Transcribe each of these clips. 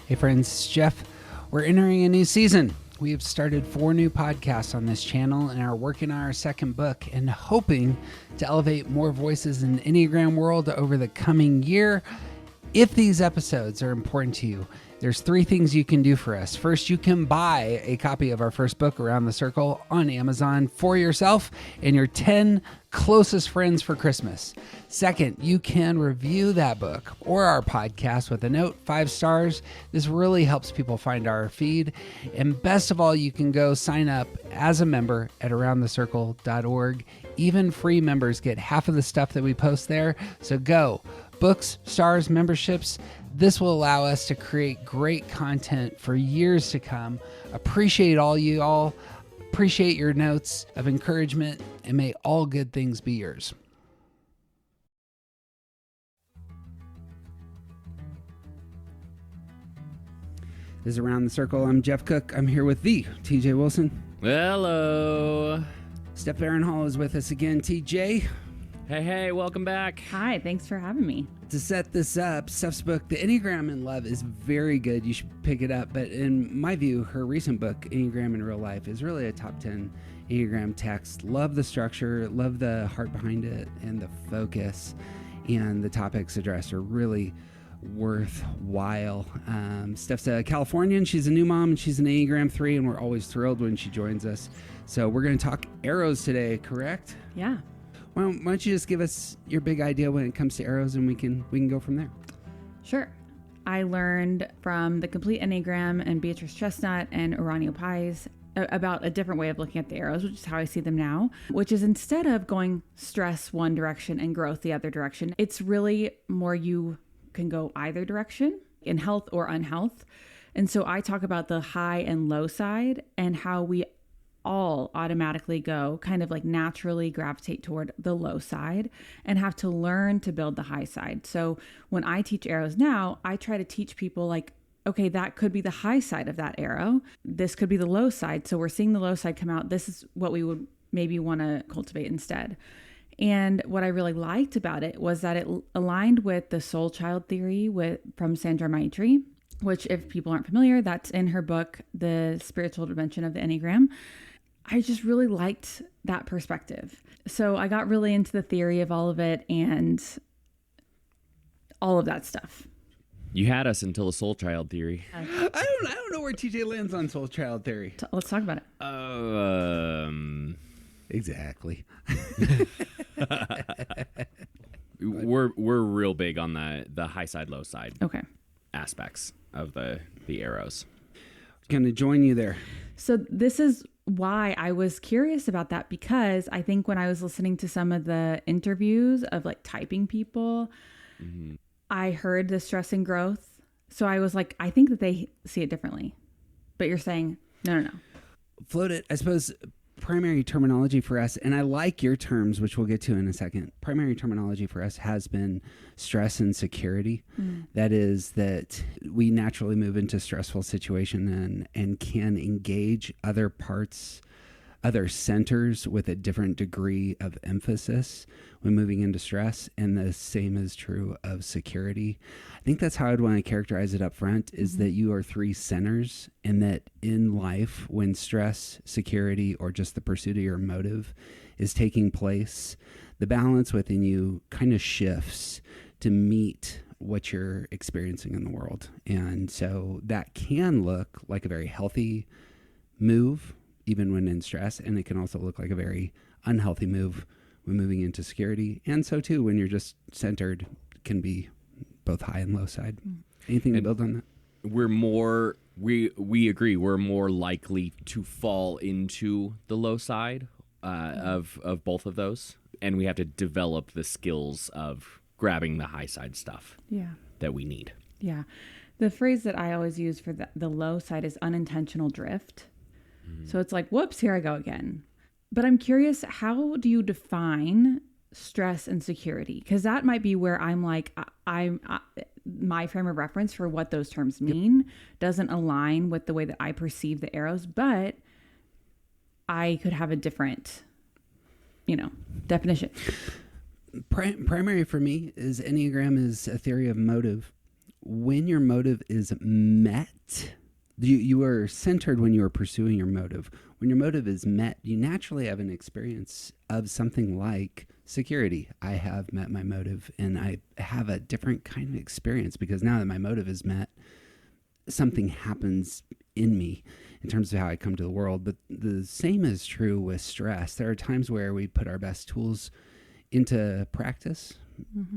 Hey friends, it's Jeff. We're entering a new season. We have started 4 new podcasts on this channel and are working on our second book and hoping to elevate more voices in the Enneagram world over the coming year. If these episodes are important to you, there's 3 things you can do for us. First, you can buy a copy of our first book, Around the Circle, on Amazon for yourself and your 10 closest friends for Christmas. Second, you can review that book or our podcast with a note, 5 stars. This really helps people find our feed. And best of all, you can go sign up as a member at aroundthecircle.org. Even free members get half of the stuff that we post there. So go. Books, stars, memberships. This will allow us to create great content for years to come. Appreciate all you all. Appreciate your notes of encouragement, and may all good things be yours. This is Around the Circle. I'm Jeff Cook. I'm here with the TJ Wilson. Hello. Steph Barron Hall is with us again. TJ. Hey, welcome back. Hi, thanks for having me. To set this up, Steph's book, The Enneagram in Love, is very good. You should pick it up. But in my view, her recent book, Enneagram in Real Life, is really a top 10 Enneagram text. Love the structure, love the heart behind it, and the focus. And the topics addressed are really worthwhile. Steph's a Californian. She's a new mom, and she's an Enneagram 3, and we're always thrilled when she joins us. So we're going to talk arrows today, correct? Yeah. Why don't you just give us your big idea when it comes to arrows, and we can go from there. Sure. I learned from the Complete Enneagram and Beatrice Chestnut and Oronio Pies about a different way of looking at the arrows, which is how I see them now, which is instead of going stress one direction and growth the other direction, it's really more you can go either direction in health or unhealth. And so I talk about the high and low side and how we all automatically go kind of like naturally gravitate toward the low side and have to learn to build the high side. So when I teach arrows now, I try to teach people like, okay, that could be the high side of that arrow. This could be the low side. So we're seeing the low side come out. This is what we would maybe want to cultivate instead. And what I really liked about it was that it aligned with the soul child theory from Sandra Maitri, which if people aren't familiar, that's in her book, The Spiritual Dimension of the Enneagram. I just really liked that perspective. So I got really into the theory of all of it and all of that stuff. You had us until the soul child theory. I don't know where TJ lands on soul child theory. Let's talk about it. Exactly. We're real big on the high side, low side aspects of the arrows. Going to join you there. So this is why I was curious about that, because I think when I was listening to some of the interviews of like typing people, I heard the stress and growth. So I was like, I think that they see it differently. But you're saying, no. Float it, I suppose. Primary terminology for us, and I like your terms, which we'll get to in a second. Primary terminology for us has been stress and security. That is that we naturally move into stressful situation and can engage other parts, other centers with a different degree of emphasis when moving into stress. And the same is true of security. I think that's how I'd want to characterize it up front, is that you are 3 centers, and that in life, when stress, security, or just the pursuit of your motive is taking place, the balance within you kind of shifts to meet what you're experiencing in the world. And so that can look like a very healthy move, even when in stress, and it can also look like a very unhealthy move when moving into security. And so too, when you're just centered, can be both high and low side. Anything to build on that? We agree, we're more likely to fall into the low side of both of those, and we have to develop the skills of grabbing the high side stuff that we need. Yeah. The phrase that I always use for the low side is unintentional drift. So it's like, whoops, here I go again. But I'm curious, how do you define stress and security? Because that might be where I'm like, my frame of reference for what those terms mean doesn't align with the way that I perceive the arrows, but I could have a different, definition. Primary for me is Enneagram is a theory of motive, when your motive is met, you are centered when you are pursuing your motive. When your motive is met, you naturally have an experience of something like security. I have met my motive, and I have a different kind of experience because now that my motive is met, something happens in me in terms of how I come to the world. But the same is true with stress. There are times where we put our best tools into practice,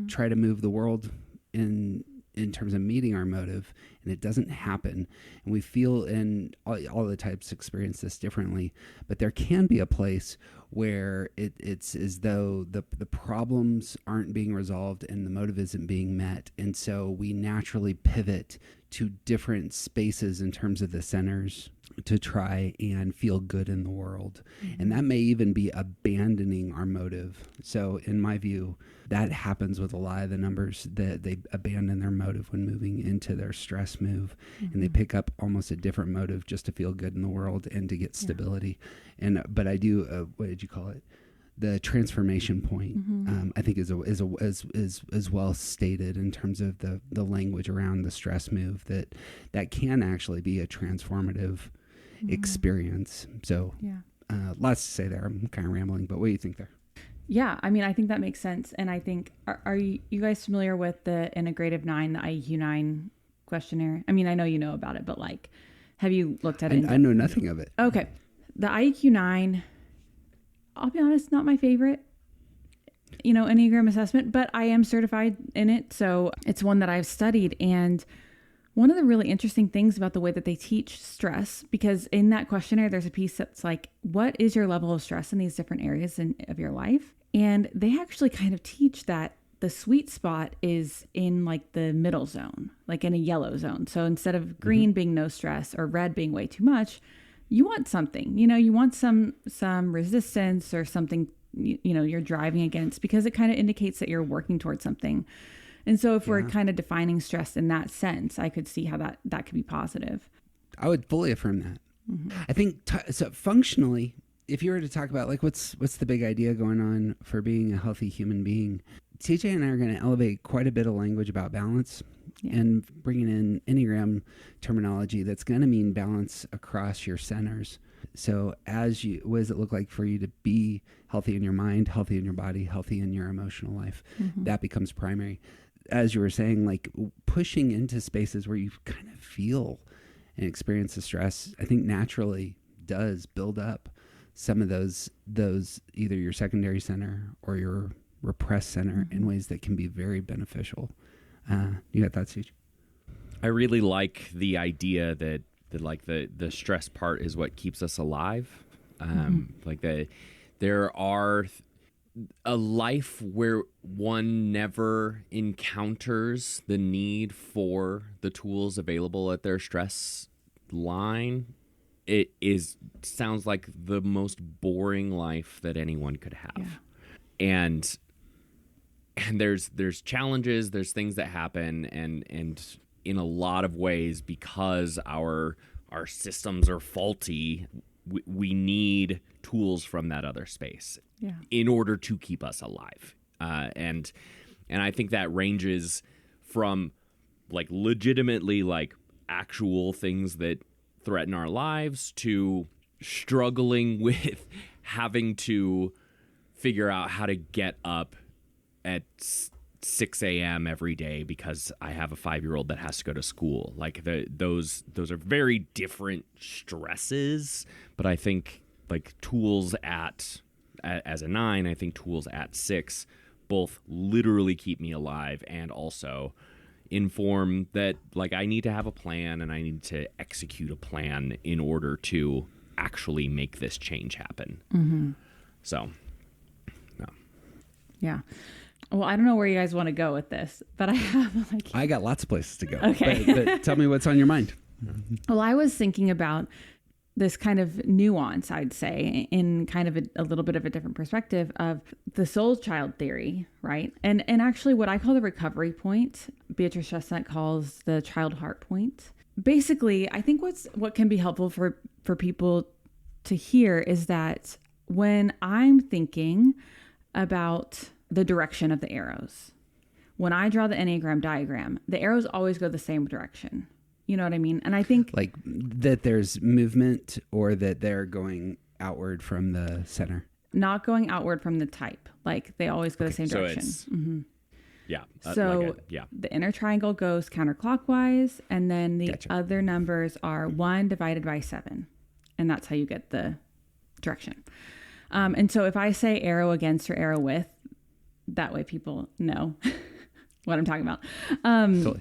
try to move the world in terms of meeting our motive, and it doesn't happen. And we feel, and all the types experience this differently, but there can be a place where it's as though the problems aren't being resolved and the motive isn't being met. And so we naturally pivot to different spaces in terms of the centers to try and feel good in the world. And that may even be abandoning our motive. So in my view, that happens with a lot of the numbers, that they abandon their motive when moving into their stress move, and they pick up almost a different motive just to feel good in the world and to get stability. And but I do what did you call it? The transformation point, I think is well stated in terms of the language around the stress move, that can actually be a transformative experience. So lots to say there. I'm kind of rambling, but what do you think there? Yeah, I mean, I think that makes sense. And I think, are you guys familiar with the Integrative 9, the IEQ 9 questionnaire? I mean, I know you know about it, but like, have you looked at it? I know nothing of it. Okay. The IEQ 9, I'll be honest, not my favorite, Enneagram assessment, but I am certified in it. So it's one that I've studied. And one of the really interesting things about the way that they teach stress, because in that questionnaire, there's a piece that's like, what is your level of stress in these different areas of your life? And they actually kind of teach that the sweet spot is in like the middle zone, like in a yellow zone. So instead of green being no stress or red being way too much, you want something, you want some resistance or something, you're driving against, because it kind of indicates that you're working towards something. And so if we're kind of defining stress in that sense, I could see how that could be positive. I would fully affirm that. I think so functionally, if you were to talk about like what's the big idea going on for being a healthy human being, TJ and I are going to elevate quite a bit of language about balance and bringing in Enneagram terminology that's going to mean balance across your centers. So what does it look like for you to be healthy in your mind, healthy in your body, healthy in your emotional life? That becomes primary. As you were saying, like pushing into spaces where you kind of feel and experience the stress, I think naturally does build up some of those either your secondary center or your repressed center in ways that can be very beneficial. You got thoughts, Steve? I really like the idea that like the stress part is what keeps us alive. Like there are a life where one never encounters the need for the tools available at their stress line. It sounds like the most boring life that anyone could have. And there's challenges, there's things that happen, and in a lot of ways, because our systems are faulty, we need tools from that other space in order to keep us alive. And I think that ranges from like legitimately like actual things that threaten our lives to struggling with having to figure out how to get up at 6 a.m. every day because I have a 5-year-old that has to go to school. Like those are very different stresses, but I think like tools as a 9, I think tools at 6 both literally keep me alive and also inform that like I need to have a plan and I need to execute a plan in order to actually make this change happen. So, no. Yeah. Well, I don't know where you guys want to go with this, but I got lots of places to go. Okay. But tell me what's on your mind. Well, I was thinking about this kind of nuance, I'd say, in kind of a little bit of a different perspective of the soul child theory, right? And actually what I call the recovery point, Beatrice Chestnut calls the child heart point. Basically, I think what can be helpful for people to hear is that when I'm thinking about the direction of the arrows, when I draw the Enneagram diagram, the arrows always go the same direction. You know what I mean? And I think like that there's movement, or that they're going outward from the center. Not going outward from the type. Like they always go the same direction. Yeah. So the inner triangle goes counterclockwise, and then the other numbers are 1 divided by 7. And that's how you get the direction. And so if I say arrow against or arrow with, that way people know what I'm talking about.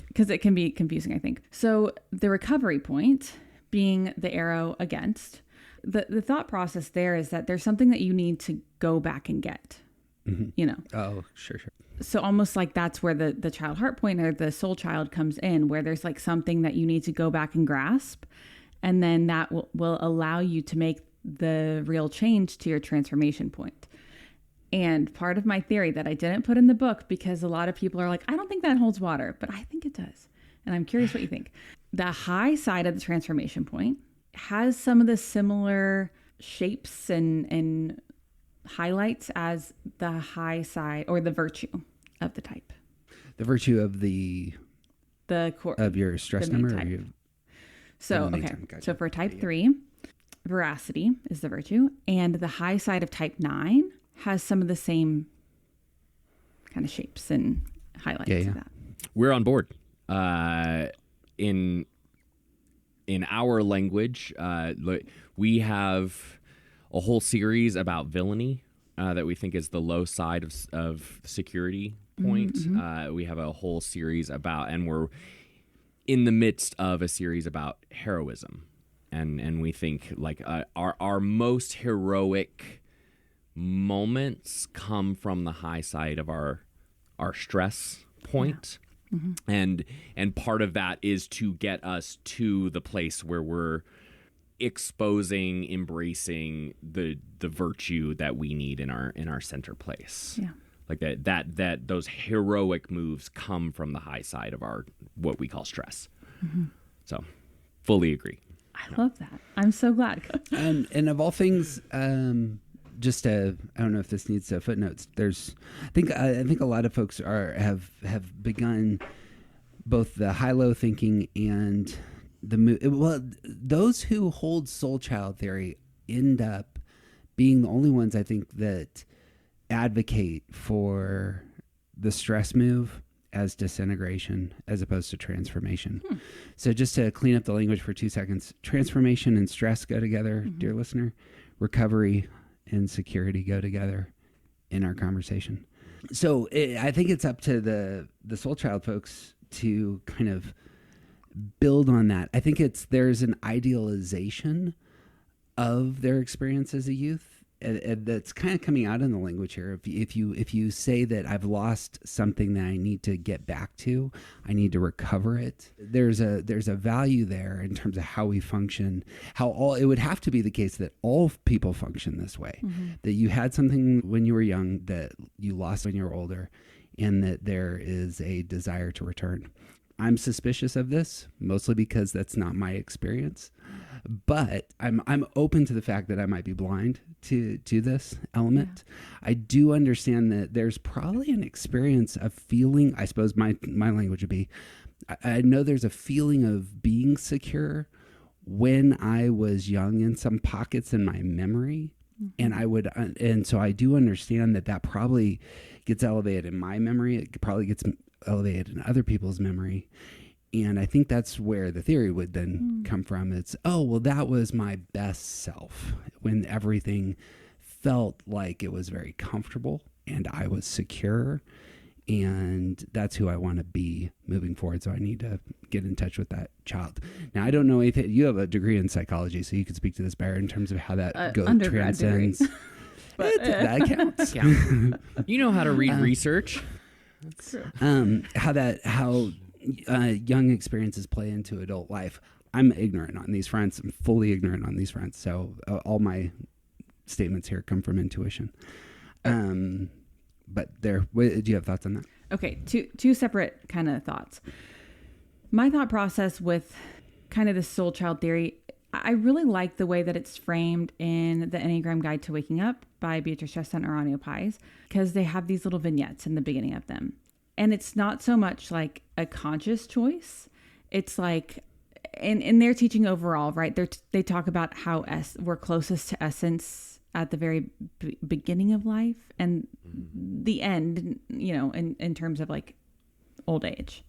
Because it can be confusing, I think. So the recovery point being the arrow against, the thought process there is that there's something that you need to go back and get, you know? Oh, sure. So almost like that's where the child heart point or the soul child comes in, where there's like something that you need to go back and grasp. And then that will allow you to make the real change to your transformation point. And part of my theory that I didn't put in the book, because a lot of people are like, I don't think that holds water, but I think it does. And I'm curious what you think. The high side of the transformation point has some of the similar shapes and highlights as the high side or the virtue of the type. The virtue of the core of your stress number. Or so So for type 3, veracity is the virtue, and the high side of type 9 has some of the same kind of shapes and highlights of that. We're on board. In our language, we have a whole series about villainy that we think is the low side of security point. We have a whole series about, and we're in the midst of a series about heroism. And we think like our most heroic moments come from the high side of our stress point. And part of that is to get us to the place where we're exposing, embracing the virtue that we need in our center place. Like that those heroic moves come from the high side of our what we call stress. So fully agree. I love that. I'm so glad. And of all things, just I don't know if this needs footnotes. I think a lot of folks have begun both the high-low thinking and those who hold soul child theory end up being the only ones I think that advocate for the stress move as disintegration as opposed to transformation. So just to clean up the language for 2 seconds, transformation and stress go together, dear listener. Recovery and security go together in our conversation. So I think it's up to the soul child folks to kind of build on that. I think there's an idealization of their experience as a youth and that's kind of coming out in the language here. If you say that I've lost something that I need to get back to, I need to recover it. There's a value there in terms of how we function. It would have to be the case that all people function this way. That you had something when you were young that you lost when you were older, and that there is a desire to return. I'm suspicious of this, mostly because that's not my experience. But I'm open to the fact that I might be blind to this element. I do understand that there's probably an experience of feeling, I suppose my language would be, I know there's a feeling of being secure when I was young in some pockets in my memory. And so I do understand that probably gets elevated in my memory. It probably gets elevated in other people's memory. And I think that's where the theory would then come from. It's, that was my best self when everything felt like it was very comfortable and I was secure. And that's who I want to be moving forward. So I need to get in touch with that child. Now, I don't know anything. You have a degree in psychology, so you could speak to this better in terms of how that transcends. That counts. Yeah. You know how to read research. That's true. How young experiences play into adult life. I'm ignorant on these fronts. I'm fully ignorant on these fronts. So all my statements here come from intuition. But do you have thoughts on that? Okay, two separate kind of thoughts. My thought process with kind of the soul child theory, I really like the way that it's framed in the Enneagram Guide to Waking Up by Beatrice Chestnut and Oronio Pies, because they have these little vignettes in the beginning of them. And it's not so much like a conscious choice. It's like, in their teaching overall, right? They talk about how we're closest to essence at the very beginning of life and the end, you know, in terms of like old age.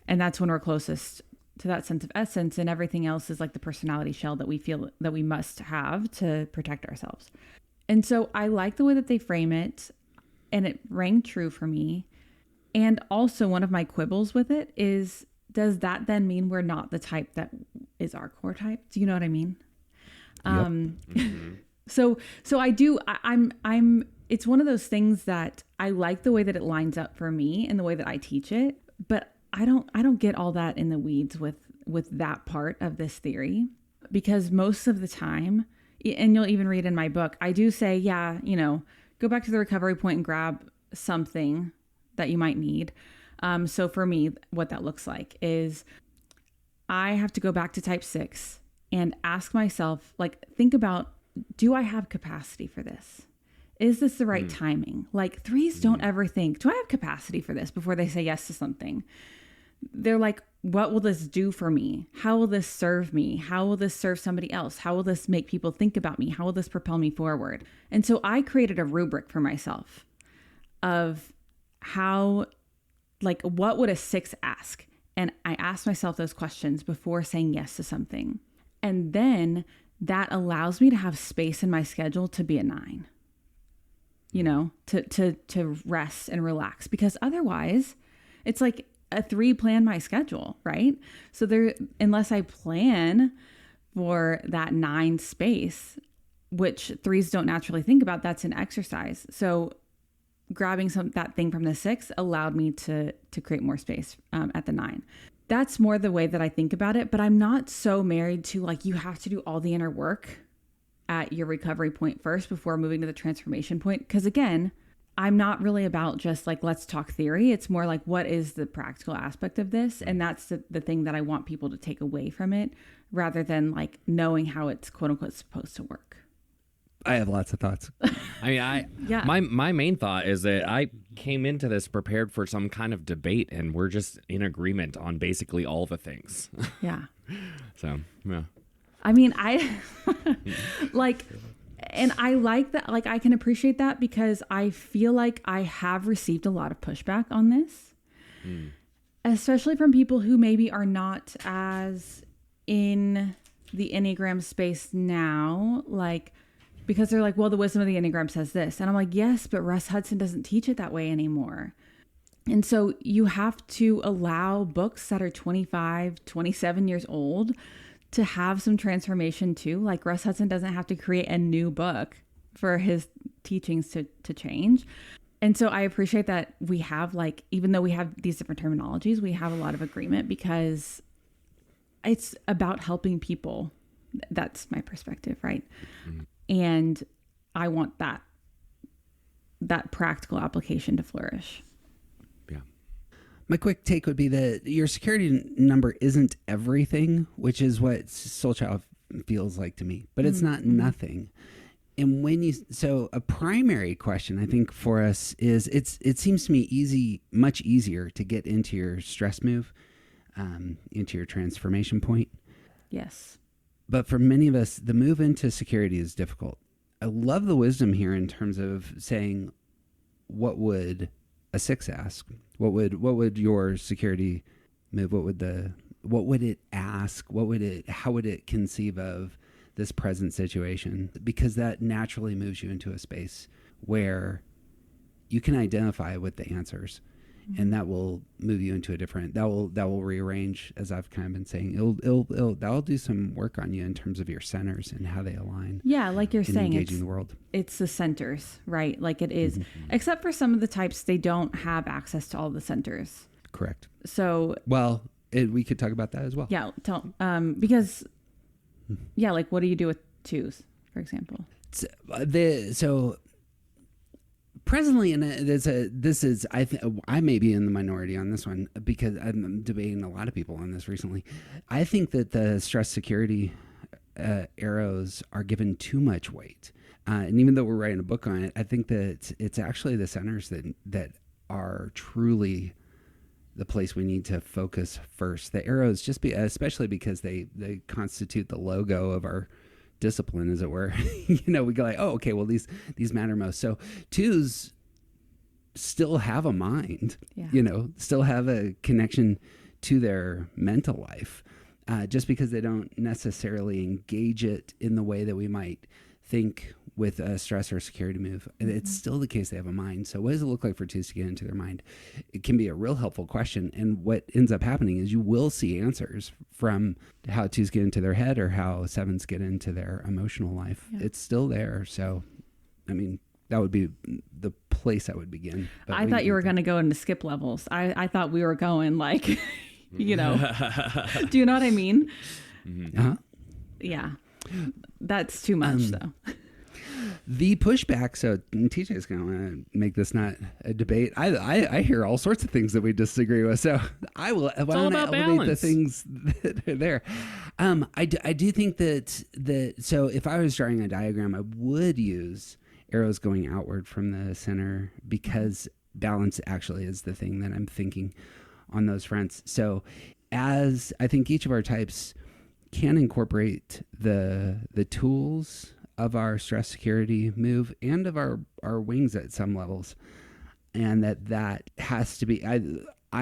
And that's when we're closest to that sense of essence, and everything else is like the personality shell that we feel that we must have to protect ourselves. And so I like the way that they frame it, and it rang true for me. And also one of my quibbles with it is, does that then mean we're not the type that is our core type? Do you know what I mean? Yep. So I'm it's one of those things that I like the way that it lines up for me and the way that I teach it, but I don't get all that in the weeds with that part of this theory, because most of the time, and you'll even read in my book, I do say, yeah, you know, go back to the recovery point and grab something that you might need. So for me, what that looks like is I have to go back to type 6 and ask myself, like, think about, do I have capacity for this? Is this the right timing? Like, 3s don't ever think, do I have capacity for this before they say yes to something? They're like, what will this do for me? How will this serve me? How will this serve somebody else? How will this make people think about me? How will this propel me forward? And so I created a rubric for myself of how, like, what would a 6 ask? And I asked myself those questions before saying yes to something. And then that allows me to have space in my schedule to be a 9, you know, to rest and relax, because otherwise it's like a 3 plan my schedule, right? So unless I plan for that 9 space, which 3s don't naturally think about, that's an exercise. So grabbing that thing from the 6 allowed me to create more space at the 9. That's more the way that I think about it, but I'm not so married to like, you have to do all the inner work at your recovery point first before moving to the transformation point. Because again, I'm not really about just like, let's talk theory. It's more like, what is the practical aspect of this? And that's the thing that I want people to take away from it, rather than like knowing how it's quote unquote supposed to work. I have lots of thoughts. I mean, my main thought is that I came into this prepared for some kind of debate, and we're just in agreement on basically all the things. Yeah. So, yeah. I mean, I like, and I like that. Like, I can appreciate that, because I feel like I have received a lot of pushback on this, especially from people who maybe are not as in the Enneagram space now, like, because they're like, well, the wisdom of the Enneagram says this. And I'm like, yes, but Russ Hudson doesn't teach it that way anymore. And so you have to allow books that are 25, 27 years old to have some transformation too. Like, Russ Hudson doesn't have to create a new book for his teachings to change. And so I appreciate that we have, like, even though we have these different terminologies, we have a lot of agreement, because it's about helping people. That's my perspective, right? Mm-hmm. And I want that practical application to flourish. Yeah. My quick take would be that your security number isn't everything, which is what Soul Child feels like to me, but it's not nothing. And so a primary question I think for us is, it seems to me much easier to get into your stress move, into your transformation point. Yes. But for many of us, the move into security is difficult. I love the wisdom here in terms of saying, what would a 6 ask? What would your security move? What would it ask? How would it conceive of this present situation? Because that naturally moves you into a space where you can identify with the answers. And that will move you into a different, that will rearrange, as I've kind of been saying, that'll do some work on you in terms of your centers and how they align. Yeah. Like you're saying, engaging the world. It's the centers, right? Like it is, except for some of the types, they don't have access to all the centers. Correct. So, well, we could talk about that as well. Yeah. Because like, what do you do with 2s, for example? So presently, and I may be in the minority on this one, because I'm debating a lot of people on this recently. I think that the stress security arrows are given too much weight, and even though we're writing a book on it, I think that it's actually the centers that are truly the place we need to focus first. The arrows especially because they constitute the logo of our discipline, as it were. We go like, oh, okay, well these matter most. So 2s still have a mind, still have a connection to their mental life, just because they don't necessarily engage it in the way that we might think with a stress or security move. It's still the case they have a mind. So what does it look like for 2s to get into their mind? It can be a real helpful question. And what ends up happening is you will see answers from how 2s get into their head or how 7s get into their emotional life. Yeah. It's still there. So, I mean, that would be the place I would begin. But I thought you were going to go into skip levels. I thought we were going like, do you know what I mean? Uh-huh. Yeah. That's too much though. The pushback. So TJ is going to make this not a debate. I hear all sorts of things that we disagree with. So I will elevate balance. The things that are there. I do think that so if I was drawing a diagram, I would use arrows going outward from the center, because balance actually is the thing that I'm thinking on those fronts. So as I think each of our types can incorporate the tools of our stress security move and of our wings at some levels, and that has to be, I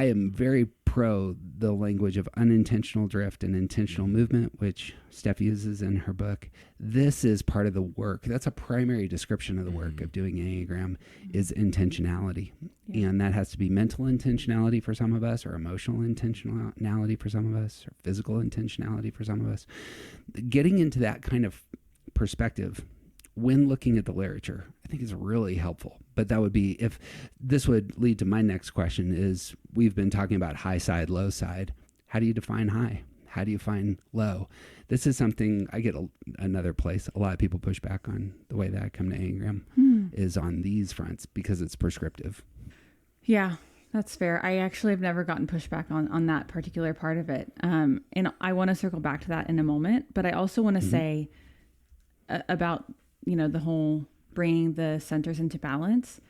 am very pro the language of unintentional drift and intentional movement, which Steph uses in her book. This is part of the work. That's a primary description of the work of doing Enneagram, is intentionality. Yeah. And that has to be mental intentionality for some of us, or emotional intentionality for some of us, or physical intentionality for some of us. Getting into that kind of perspective when looking at the literature, I think is really helpful. But that would be, if this would lead to my next question, is we've been talking about high side, low side. How do you define high? How do you find low? This is something I get another place. A lot of people push back on the way that I come to Enneagram is on these fronts, because it's prescriptive. Yeah, that's fair. I actually have never gotten pushback on that particular part of it. And I want to circle back to that in a moment, but I also want to say about, the whole bringing the centers into balance,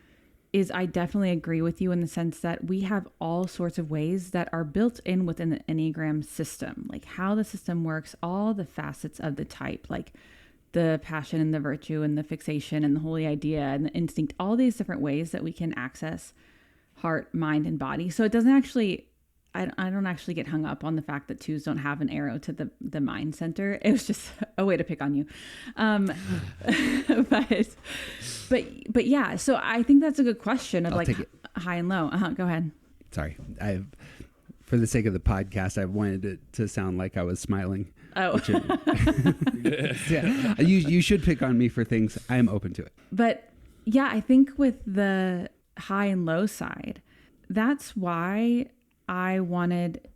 is I definitely agree with you in the sense that we have all sorts of ways that are built in within the Enneagram system, like how the system works, all the facets of the type, like the passion and the virtue and the fixation and the holy idea and the instinct, all these different ways that we can access heart, mind, and body. So it doesn't actually, I don't actually get hung up on the fact that 2s don't have an arrow to the mind center. It was just a way to pick on you. But yeah, so I think that's a good question of high and low. Go ahead. Sorry. For the sake of the podcast, I wanted it to sound like I was smiling. Oh. Yeah. You should pick on me for things. I am open to it. But yeah, I think with the high and low side, that's why I wanted,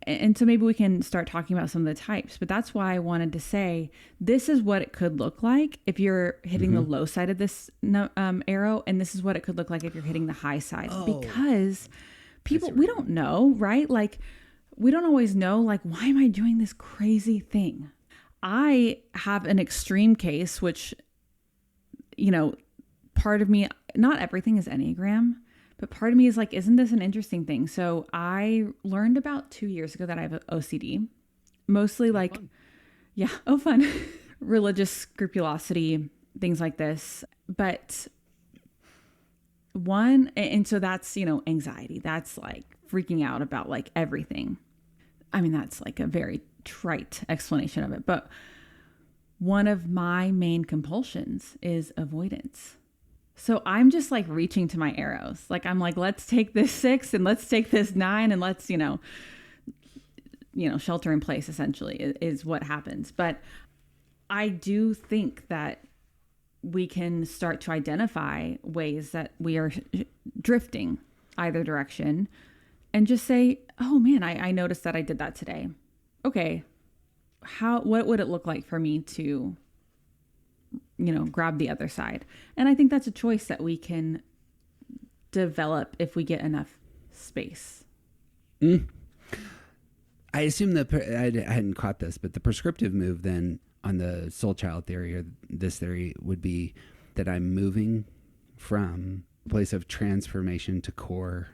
and so maybe we can start talking about some of the types, but that's why I wanted to say, this is what it could look like if you're hitting the low side of this arrow, and this is what it could look like if you're hitting the high side. Because people, we don't know, right? Like, we don't always know, like, why am I doing this crazy thing? I have an extreme case, which, part of me, not everything is Enneagram, but part of me is like, isn't this an interesting thing? So I learned about 2 years ago that I have OCD, mostly like, fun. Yeah, fun, religious scrupulosity, things like this. But and so that's, anxiety. That's like freaking out about like everything. I mean, that's like a very trite explanation of it. But one of my main compulsions is avoidance. So I'm just like reaching to my arrows. Like, I'm like, let's take this 6 and let's take this 9 and let's, shelter in place essentially is what happens. But I do think that we can start to identify ways that we are drifting either direction and just say, oh man, I noticed that I did that today. Okay. What would it look like for me to grab the other side? And I think that's a choice that we can develop if we get enough space. I assume that I hadn't caught this, but the prescriptive move then on the soul child theory, or this theory, would be that I'm moving from place of transformation to core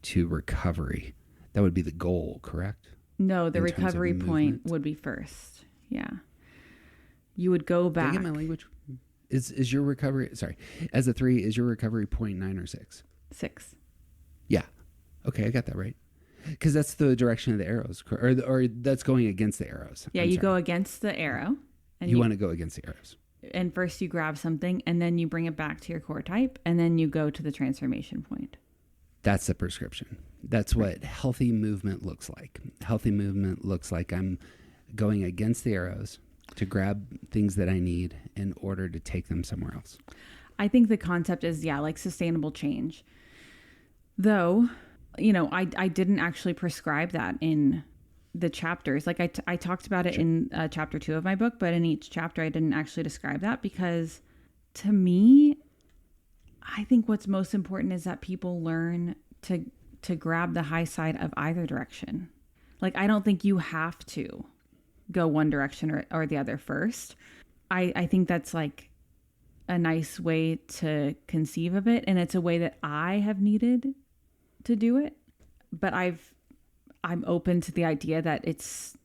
to recovery. That would be the goal, correct? No, the recovery point would be first. Yeah. You would go back. Did I get my language? Is your recovery, sorry, as a 3, is your recovery point 9 or 6? 6. Yeah. Okay, I got that right. Because that's the direction of the arrows, or that's going against the arrows. Yeah, you go against the arrow. And you want to go against the arrows. And first you grab something, and then you bring it back to your core type, and then you go to the transformation point. That's the prescription. That's what healthy movement looks like. Healthy movement looks like I'm going against the arrows to grab things that I need in order to take them somewhere else. I think the concept is, like sustainable change. Though, I didn't actually prescribe that in the chapters. Like I talked about it in chapter 2 of my book, but in each chapter I didn't actually describe that, because to me, I think what's most important is that people learn to grab the high side of either direction. Like, I don't think you have to go one direction or the other first. I think that's like a nice way to conceive of it. And it's a way that I have needed to do it. But I'm open to the idea that it's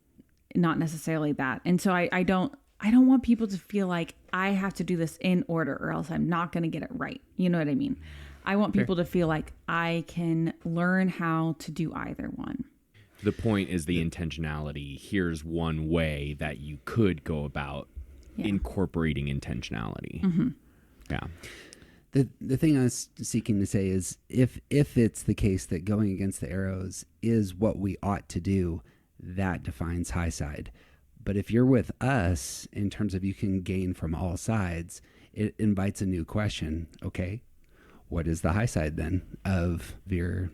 not necessarily that. And so I don't want people to feel like I have to do this in order or else I'm not going to get it right. You know what I mean? I want people to feel like I can learn how to do either one. The point is the intentionality. Here's one way that you could go about incorporating intentionality. Mm-hmm. Yeah. The thing I was seeking to say is if it's the case that going against the arrows is what we ought to do, that defines high side. But if you're with us in terms of you can gain from all sides, it invites a new question. Okay, what is the high side then of your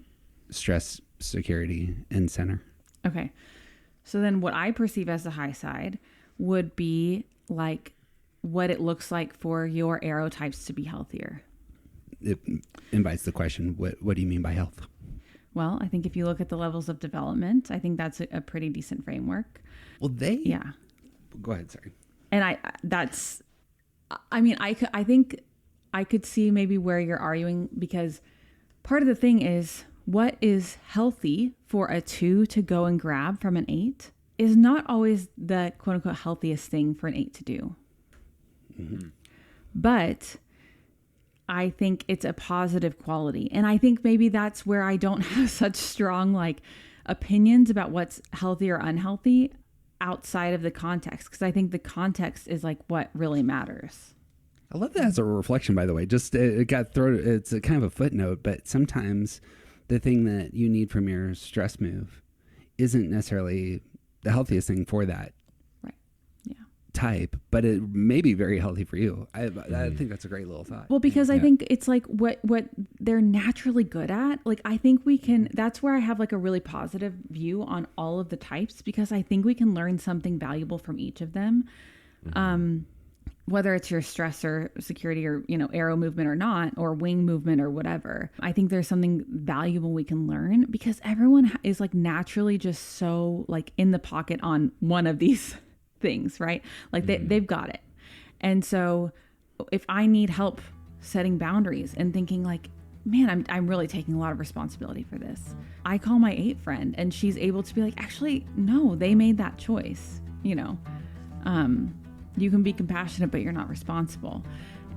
stress, security, and center? Okay. So then what I perceive as the high side would be like what it looks like for your arrow types to be healthier. It invites the question, what do you mean by health? Well, I think if you look at the levels of development, I think that's a pretty decent framework. Well, yeah. Go ahead, sorry. And I think I could see maybe where you're arguing, because part of the thing is what is healthy for a 2 to go and grab from an 8 is not always the quote unquote healthiest thing for an 8 to do. Mm-hmm. But I think it's a positive quality. And I think maybe that's where I don't have such strong opinions about what's healthy or unhealthy outside of the context. Because I think the context is what really matters. I love that as a reflection, by the way. Just it got thrown. It's a kind of a footnote, but sometimes the thing that you need from your stress move isn't necessarily the healthiest thing for that type, but it may be very healthy for you. I think that's a great little thought. Well, because I think it's what they're naturally good at. I think we can, that's where I have a really positive view on all of the types, because I think we can learn something valuable from each of them. Mm-hmm. Whether it's your stress or security or, arrow movement or not, or wing movement or whatever. I think there's something valuable we can learn, because everyone is naturally just so in the pocket on one of these things, right? They've got it. And so if I need help setting boundaries and thinking man, I'm really taking a lot of responsibility for this, I call my 8 friend and she's able to be actually, no, they made that choice. You can be compassionate, but you're not responsible.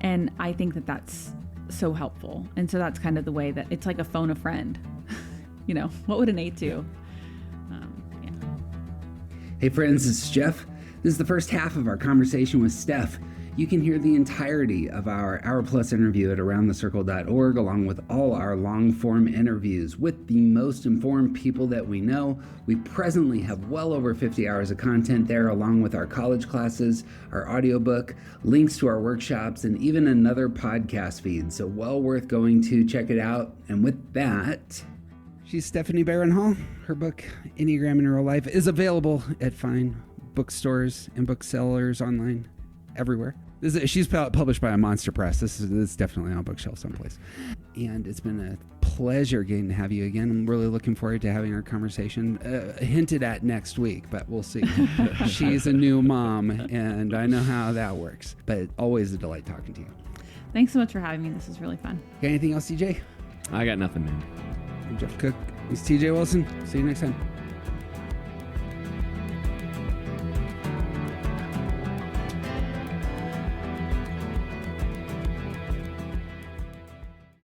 And I think that that's so helpful. And so that's kind of the way that it's like a phone a friend. What would an 8 do? Hey friends, this is Jeff. This is the first half of our conversation with Steph. You can hear the entirety of our hour-plus interview at aroundthecircle.org, along with all our long-form interviews with the most informed people that we know. We presently have well over 50 hours of content there, along with our college classes, our audiobook, links to our workshops, and even another podcast feed. So well worth going to check it out. And with that, she's Stephanie Barron Hall. Her book, Enneagram in Real Life, is available at fine bookstores and booksellers online everywhere. She's published by a monster press. This is definitely on a bookshelf someplace. And it's been a pleasure getting to have you again. I'm really looking forward to having our conversation hinted at next week, but we'll see. She's a new mom, and I know how that works. But always a delight talking to you. Thanks so much for having me. This was really fun. Got anything else, TJ? I got nothing, man. I'm Jeff Cook. He's TJ Wilson. See you next time.